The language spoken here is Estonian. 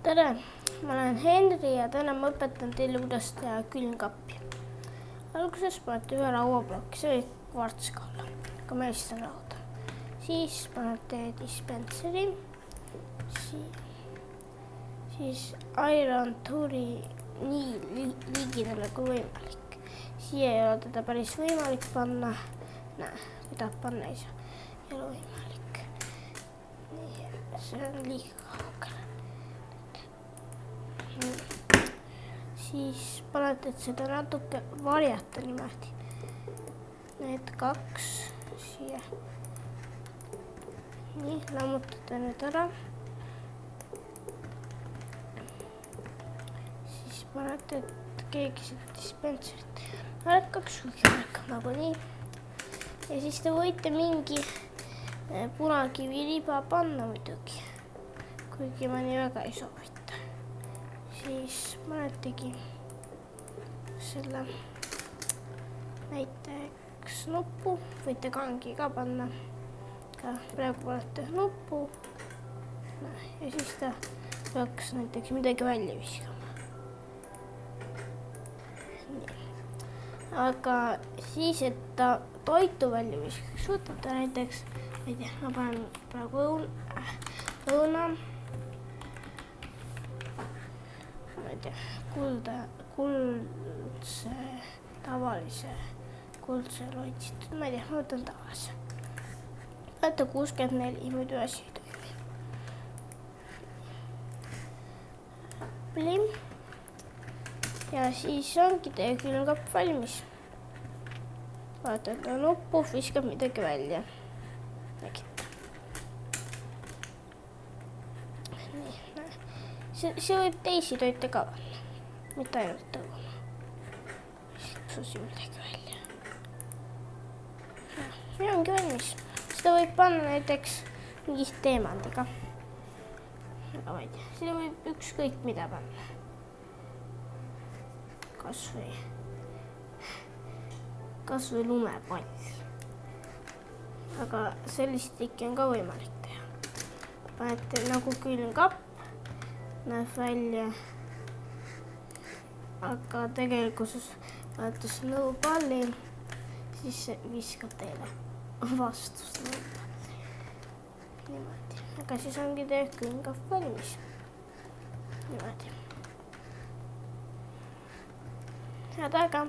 tere, ma olen Henri ja täna ma õpetan teile, kuidas teha külmkappi. Alguses panete ühe rauaploki, see võib kvarts ka olla, aga meil siis on rauda. Siis panete dispenseri, siis Iron Touri nii ligidale kui võimalik. Siia ei ole teda päris võimalik panna, kui tahab panna ei saa, ei ole võimalik. Nii, see on liiga kaugele. Siis panete seda natuke varjata niimoodi. Need kaks siia. Nii, lammutate nüüd ära. Siis panete, et keegi seda dispenserit märkaks, kuigi märkab nagu nii. Ja siis te võite mingi punakiviriba panna muidugi, kuigi ma nii väga ei soovita. Siis panetegi selle näiteks nuppu, võite kangi ka panna, ka praegu panete nuppu ja siis ta peaks näiteks midagi välja viskama. Aga siis, et ta toitu välja viskaks, võtate näiteks, ma ei tea, ma panen praegu õuna, kuldse, tavalise, kuldse loitsitud, ma ei tea, ma võtan tavalise. Võtta 64, muidu asi ei toimi. Plim. Ja siis ongi teie külmkapp valmis. Vaatad nuppu, viskab midagi välja. Nägite. See võib teisi toite ka panna, mitte ainult õuna. Viskab midagi välja. Ja ongi valmis. Seda võib panna näiteks mingist teemandiga. Aga ma ei tea, seda võib ükskõik mida panna. Kas või lumepall. Aga sellist ikka on ka võimalik teha. Panete nagu külmkapp. Näeb välja, aga tegelikult panete nõupalli, siis see viskab teile vastust nõupalli. Niimoodi. Aga siis ongi teie külmkapp valmis. Niimoodi. Head aega!